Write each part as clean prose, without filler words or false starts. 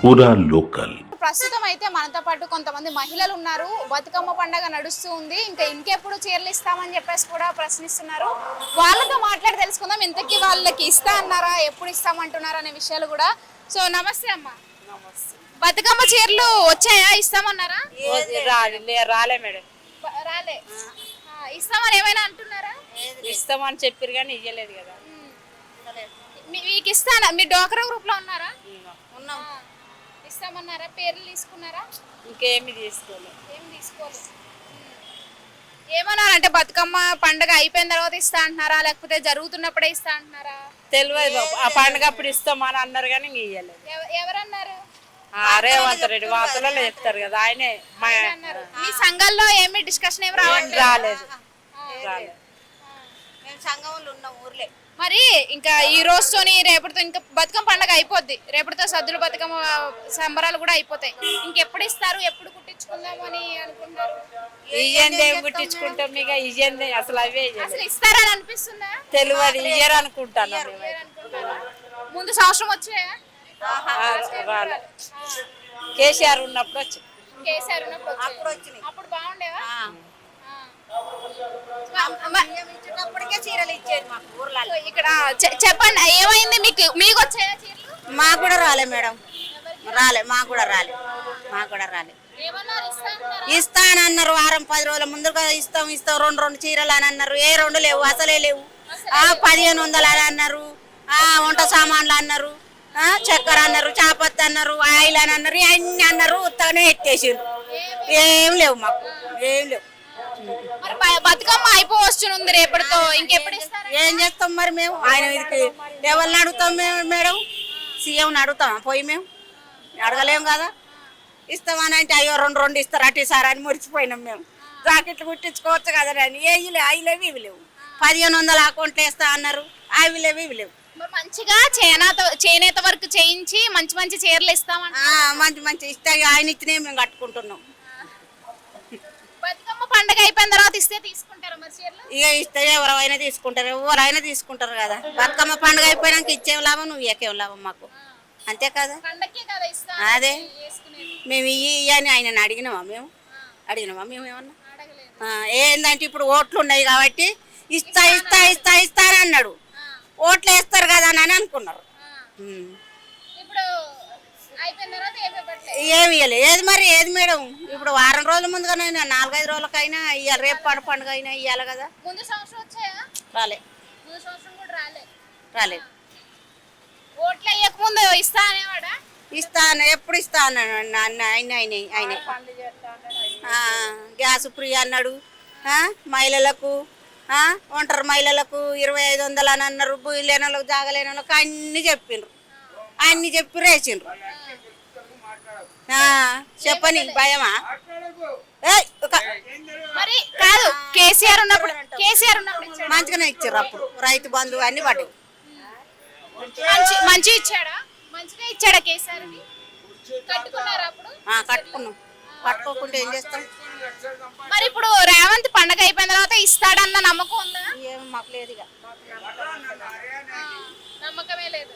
పూరా లోకల్. ప్రస్తుతం అయితే మనతో పాటు కొంతమంది మహిళలు ఉన్నారు. బతుకమ్మ పండుగ నడుస్తూ ఉంది. ఇంకెప్పుడు చీరలు ఇస్తామని చెప్పేసి కూడా ప్రశ్నిస్తున్నారు. వాళ్ళతో మాట్లాడి తెలుసుకుందాం. ఇంతకీ వాళ్ళకి ఇస్తా అన్నారా, ఎప్పుడు ఇస్తామంటున్నారా అనే విషయాలు కూడా. సో నమస్తే అమ్మ. బతుకమ్మ చీరలు వచ్చాయా, ఇస్తామన్నారా? రాలే మేడం. రాలే. ఇస్తామని ఏమైనా అంటున్నారా? ఇస్తామని చెప్పారు కానీ ఇయ్యలేదు కదా. మీకు ఇస్తానా? మీరు డోక్రా గ్రూప్ లో ఉన్నారా? ఇస్తామన్నారా? పేర్లు తీసుకున్నారా? ఇంకేమి తీసుకోలేదు. ఏం తీసుకోలేదు. ఏమన్నారంటే బతుకమ్మ పండుగ అయిపోయిన తర్వాత ఇస్తా అంటున్నారా, లేకపోతే జరుగుతున్నప్పుడే ఇస్తా అంటున్నారా? తెలియదు. ఆ పండుగ అప్పుడు ఇస్తామని అన్నారు కానీ ఇంక ఇయ్యలేదు. ఎవరన్నారు? రేవంత్ రెడ్డి వార్తలలో చెప్తారు కదా, ఆయనే. మీ సంఘాల్లో ఏమి డిస్కషన్ ఏమి రాలేదు. రాలేదు. మేము సంఘంలో ఉన్నాం ఊర్లే. మరి ఇంకా ఈ రోజుతోని రేపటితో ఇంకా బతుకమ్మ పండుగ అయిపోద్ది. రేపటితో సద్దుల బతుకమ్మ సంబరాలు కూడా అయిపోతాయి. ఇంకెప్పుడు ఇస్తారు, ఎప్పుడు కుట్టించుకుందాము అని అనుకుంటారు? ఇయ్యండి, ఏం కుట్టించుకుంటాం ఇక. ఇయ్యండి అసలు అవే అసలు ఇస్తారని అనిపిస్తుందా? తెలియదు. ఇయ్యరు అనుకుంటాను. ముందు సంవత్సరం వచ్చాయా? రాలే. కేసీఆర్ ఉన్నప్పుడు వచ్చి. కేసీఆర్ ఉన్నప్పుడు అప్పుడు వచ్చినాయి. అప్పుడు బాగుండేవా? ఇచ్చేటప్పటికే చీరలు ఇచ్చేది మాకు ఊర్లలో. ఇక్కడ చెప్పండి, ఏమైంది? మీకు వచ్చాయా చీరలు? మాకు కూడా రాలే మేడం. రాలే, మాకు కూడా రాలే. ఏమన్నారు? ఇస్తానన్నారు. వారం 10 రోజుల ముందుగా ఇస్తాం 2 చీరలు అని అన్నారు. ఏ 2 లేవు, అసలే లేవు. 1500 అని అన్నారు. వంట సామాన్లు అన్నారు, చక్కెర అన్నారు, చాపత్తి అన్నారు, ఆయిల్ అని అన్నారు, అన్ని అన్నారు. ఉత్తగానే ఎత్తేసిండ్రు. ఏం లేవు మాకు, ఏం లేవు. బతుకమ్మ అయిపోవచ్చునుంది రేపటితో. ఇంకెప్పుడు ఇస్తారు? ఏం చేస్తాం మరి మేము? ఆయన ఇది ఎవరిని అడుగుతాం మేము మేడం? సీఎంని అడుగుతామా పోయి? మేము అడగలేము కదా. ఇస్తామని అంటే అయ్యో 2 ఇస్తారు అటు సార్ అని మురిసిపోయినాం మేము. జాకెట్లు కుట్టించుకోవచ్చు కదా అని. అవి లేవు, ఇవి లేవు. 1500 అకౌంట్లు వేస్తా అన్నారు. అవి లేవు, ఇవి లేవు. మంచిగా చేనేత వరకు చేయించి మంచి మంచి చీరలు ఇస్తామంట. మంచి ఇస్తాయి. ఆయన ఇచ్చినే మేము కట్టుకుంటున్నాం. బతుకమ్మ పండుగ అయిపోయిన తర్వాత ఇస్తే తీసుకుంటారా మరి చీరలు? ఇక ఇస్తే ఎవరైనా తీసుకుంటారు కదా. బతుకమ్మ పండుగ అయిపోయినాక ఇచ్చేం లాభం, నువ్వు ఇయ్యకేం లాభం మాకు, అంతే కదా. అదే మేము అని ఆయన అడిగినామా మేము? ఏమన్నా? ఏందంటే ఇప్పుడు ఓట్లు ఉన్నాయి కాబట్టి ఇస్తా అని అన్నాడు. ఓట్లు వేస్తారు కదా అని అనుకున్నారు. ఏమి ఇవ్వలేదు. ఏది మరి ఏది మేడం? ఇప్పుడు వారం రోజుల ముందుగానే 4-5 రోజులకైనా ఇవ్వాలి. రేపు పండుగ అయినా ఇవ్వాలి కదా. రాలే. ఓట్లు వేయక ముందు ఇస్తా అనేవాడా? ఎప్పుడు ఇస్తా అన్నాడు ఆయన. గ్యాస్ ఫ్రీ అన్నాడు. మహిళలకు, ఒంటరి మహిళలకు 2500 అని అన్నారు. భూమి లేని వాళ్ళకి, జాగలేని వాళ్ళకి అన్ని చెప్పిండ్రు. అన్ని చెప్పి రేసిండ్రు. చెప్పని భయమా? మరి కాదు, కేసీఆర్ ఉన్నప్పుడు మంచిగానే ఇచ్చారు. అప్పుడు రైతు బంధువు అన్ని పడ్డాయి. మంచిగా ఇచ్చాడా? మంచిగా ఇచ్చాడా కేసీఆర్? కట్టుకున్నారా అప్పుడు? కట్టుకున్నాం. కట్టుకోకుండా ఏం చేస్తాం? మరి ఇప్పుడు రేవంత్ పండగ అయిపోయిన తర్వాత ఇస్తాడన్న నమ్మకం ఉందా? ఏమో మాకు లేదు. ఇక నమ్మకమే లేదు.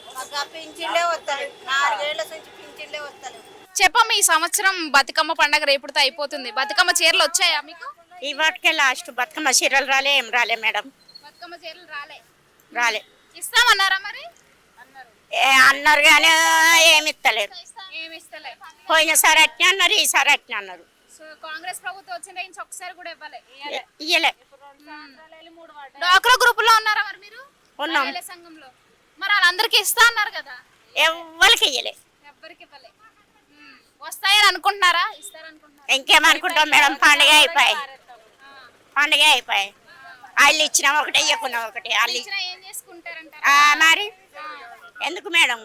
పింఛన్లే వస్తాయి. 4 ఏళ్ల నుంచి పింఛన్లే వస్తాయి. చెప్పమ్మ, ఈ సంవత్సరం బతుకమ్మ పండగ రేపుతో అయిపోతుంది. బతుకమ్మ చీరలు వచ్చాయా మీకు? ఈ వాటికే లాస్ట్. బతుకమ్మ చీరలు రాలే, ఏం రాలే మేడం. బతుకమ్మ చీరలు రాలే. ఇస్తామన్నారా మరి? అన్నారు కానీ ఏమి ఇస్తలేరు. పోయినసారి అట్నే అన్నారు, ఈసారి అట్నే అన్నారు. కాంగ్రెస్ ప్రభుత్వం వచ్చిన ఒకసారి కూడా ఇయ్యలే. డ్వాక్రా గ్రూప్ లో ఉన్నారా మరి మీరు? ఉన్నాం. సంఘంలో మరి వాళ్ళందరికి ఇస్తా అన్నారు కదా. ఎవరికి ఇయ్యలే. ఎవ్వరికి ఇవ్వలే. వస్తాయని అనుకుంటున్నారా? ఇస్తారనుకుంటున్నారా? ఇంకేమనుకుంటాం మేడం? పండుగ అయిపోయి వాళ్ళు ఇచ్చినా ఒకటే, ఇవ్వకున్నా ఒకటే. వాళ్ళు ఏం చేసుకుంటారంట మరి ఎందుకు మేడం?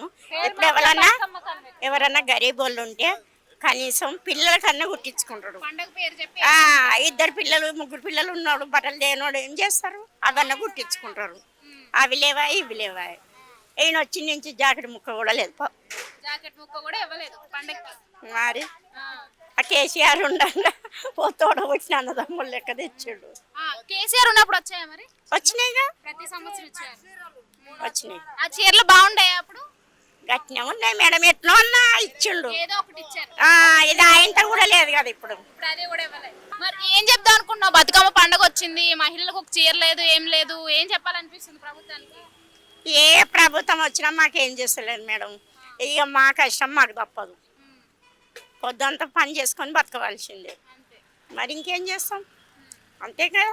ఇప్పుడు ఎవరన్నా గరీబ్ వాళ్ళు ఉంటే కనీసం పిల్లల కన్నా కుట్టించుకుంటాడు. 2 పిల్లలు 3 పిల్లలు ఉన్నాడు, బట్టలు లేనోడు ఏం చేస్తారు? అవన్నీ కుట్టించుకుంటారు. అవి లేవా, ఇవి లేవా. ఈయన వచ్చి నుంచి జాకెట్ ముక్క కూడా లేదు. మరి ఆ కేసీఆర్ ఉండగా తోడ వచ్చిన అన్నదమ్ములు లెక్క తెచ్చాడు. కేసీఆర్ ఉన్నప్పుడు వచ్చాయా మరి? వచ్చినాయిగా, ప్రతి సంవత్సరం వచ్చినాయి. ఆ చీరలు బాగుంటాయా అప్పుడు? గట్టినే ఉన్నాయి మేడం, ఎట్లా అన్నా ఇచ్చిండు. ఏదో ఒకటి ఇచ్చారు. ఇది ఆయనతో కూడా లేదు కదా ఇప్పుడు. ఇప్పుడు అదే కూడా ఇవ్వలేదు. మరి ఏం చెప్దాం అనుకున్నావు? బతుకమ్మ పండుగ వచ్చింది, మహిళలకు ఒక చీర లేదు, ఏం లేదు, ఏం చెప్పాలనిపిస్తుంది ప్రభుత్వానికి? ఏ ప్రభుత్వం వచ్చినా మాకేం చేస్తలేదు మేడం. ఇక మా కష్టం మాకు తప్పదు. పొద్దంతా పని చేసుకొని బతకవలసిందే. మరి ఇంకేం చేస్తాం, అంతే కదా.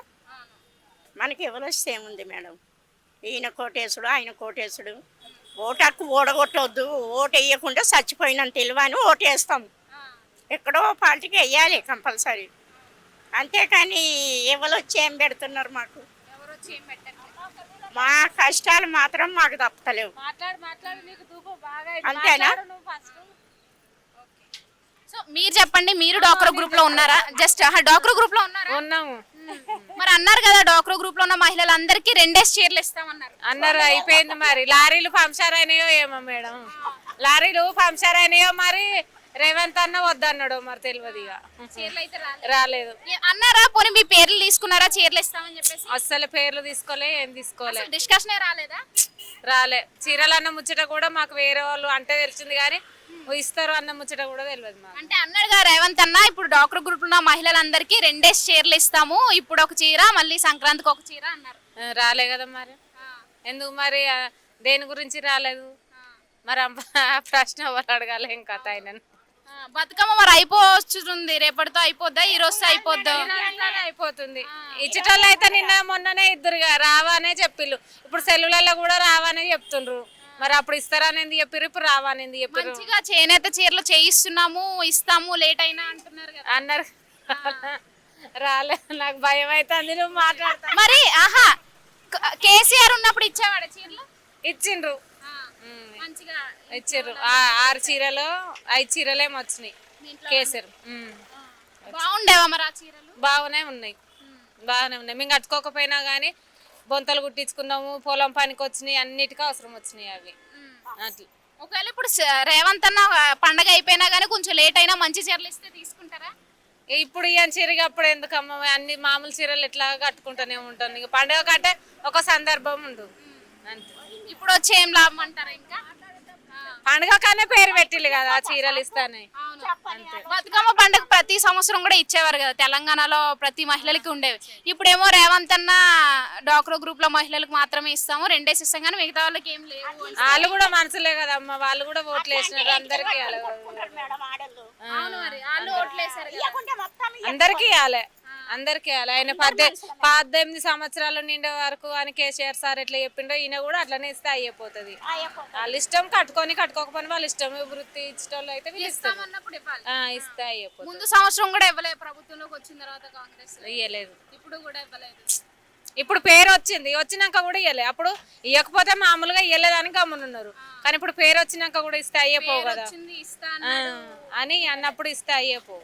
మనకి ఎవరు వస్తే ఏముంది మేడం, ఈయన కోటేసుడు ఆయన కోటేసుడు. ఓటు హక్కు ఓడగొట్టవద్దు, ఓటు వేయకుండా చచ్చిపోయినంత తెలివని ఓటు వేస్తాం. ఎక్కడో పార్టీకి వేయాలి కంపల్సరీ, అంతేకాని ఎవరు వచ్చి ఏం పెడుతున్నారు మాకు? ఎవరు వచ్చి ఏం పెట్టారు? మా కష్టాలు మాత్రం మాకు తప్పలేవు. అంతేనా? సో మీరు చెప్పండి, మీరు డాక్టర్ గ్రూప్ లో ఉన్నారా? జస్ట్ డాక్టర్ గ్రూప్ లో ఉన్నారా? ఉన్నాము. మరి అన్నారు కదా డాక్టర్ గ్రూప్ లో ఉన్న మహిళలందరికీ 2 చీరలు ఇస్తామన్నారు. అన్నారు, అయిపోయింది. మరి లారీలు పంక్చర్ అయినాయో ఏమో మేడం, లారీలు పంక్చర్ అయినాయో మరి రేవంత్ అన్న వద్దన్నాడు, మరి తెలియదు. ఇక చీరలు అయితే రాలేదు అన్నారా? పోనీ మీ పేర్లు తీసుకున్నారా చీరలు ఇస్తామని చెప్పేసి? అస్సలు పేర్లు తీసుకోలే, ఏం తీసుకోలే. డిస్కషన్ రాలేదా? రాలే. చీరలు అన్న ముచ్చట కూడా మాకు వేరే వాళ్ళు అంటే తెలిసింది, కానీ ఇస్తారు అన్న ముచ్చట కూడా తెలియదు మాకు. అంటే అన్నాడుగా రేవంత్ అన్న, ఇప్పుడు డాక్టర్ గ్రూప్ ఉన్న మహిళలందరికీ 2 చీరలు ఇస్తాము, ఇప్పుడు ఒక చీర, మళ్ళీ సంక్రాంతికి ఒక చీర అన్నారు. రాలే కదా మరి. ఎందుకు మరి? దేని గురించి రాలేదు మరి? ప్రశ్న ఎవరు అడగాలి? ఏం కథ ఆయన? బతుకమ్మ మరి అయిపోతుంది, రేపటితో అయిపోద్దా, ఈ రోజుతో అయిపోద్దా? అయిపోతుంది. ఇచ్చటోళ్ళు అయితే నిన్న మొన్ననే ఇద్దరుగా రావానే చెప్పిళ్ళు, ఇప్పుడు సెలవులలో కూడా రావానే చెప్తుండ్రు. మరి అప్పుడు ఇస్తారనేది చెప్పారు, ఇప్పుడు రావానేది చెప్పారు. మంచిగా చేనేత చీరలు చేయిస్తున్నాము, ఇస్తాము, లేట్ అయినా అంటున్నారు కదా. అన్నారు. రాలే, నాకు భయం అవుతుంది నువ్వు మాట్లాడతా. మరి కేసీఆర్ ఉన్నప్పుడు ఇచ్చేవాడు చీరలు? ఇచ్చిండ్రు, మంచిగా ఇచ్చారు. 6 చీరలు 5 చీరలేమో వచ్చినాయి కేసీఆర్. బాగుండేవా మరి ఆ చీరలు? బాగానే ఉన్నాయి, బాగానే ఉన్నాయి. మేము కట్టుకోకపోయినా కానీ బొంతలు కుట్టించుకున్నాము, పొలం పనికి వచ్చినాయి, అన్నిటికీ అవసరం వచ్చినాయి అవి. అట్లా ఒకవేళ ఇప్పుడు రేవంత్ అన్న పండగ అయిపోయినా కానీ కొంచెం లేట్ అయినా మంచి చీరలు ఇస్తే తీసుకుంటారా? ఇప్పుడు ఇవన్నీ చీరగా అప్పుడు ఎందుకమ్మ, అన్ని మామూలు చీరలు ఎట్లా కట్టుకుంటూనే ఉంటాను. ఇక పండుగ కంటే ఒక సందర్భం ఉండు అంతే. ఇప్పుడు వచ్చి ఏం లాభం అంటారా? ఇంకా పండుగ కన్నా పేరు పెట్టిల్లు కదా ఆ చీరలు ఇస్తానే. బతుకమ్మ పండుగ ప్రతి సంవత్సరం కూడా ఇచ్చేవారు కదా తెలంగాణలో, ప్రతి మహిళలకి ఉండేవి. ఇప్పుడేమో రేవంత్ అన్న డాక్టర్ గ్రూప్ లో మహిళలకు మాత్రమే ఇస్తాము, 2 ఇస్తాం కానీ మిగతా వాళ్ళకి ఏం లేవు. వాళ్ళు కూడా మనసులే కదా అమ్మ, వాళ్ళు కూడా ఓట్లు వేసినారు. అందరికి అందరికి ఇవ్వాలి, అందరికి ఇవ్వాలి. ఆయన 18 సంవత్సరాలు నిండే వరకు అని కేసీఆర్ సార్ ఎట్లా చెప్పిండో ఈయన కూడా అట్లనే ఇస్తే అయిపోతుంది. వాళ్ళ ఇష్టం, కట్టుకోకపోయినా వాళ్ళ ఇష్టం. వృత్తి ఇష్టం అయితే ఇస్తే అయిపోతుంది. ముందు సంవత్సరం కూడా ఇవ్వలేదు, ప్రభుత్వంలోకి వచ్చిన తర్వాత కాంగ్రెస్ ఇవ్వలేదు, ఇప్పుడు కూడా ఇవ్వలేదు. ఇప్పుడు పేరు వచ్చింది, వచ్చినాక కూడా ఇవ్వలేదు. అప్పుడు ఇవ్వకపోతే మామూలుగా ఇవ్వలేదని గమ్మునున్నారు, కానీ ఇప్పుడు పేరు వచ్చినాక కూడా ఇస్తే అయ్యేపోవు కదా అని అన్నప్పుడు ఇస్తే అయ్యేపోవు.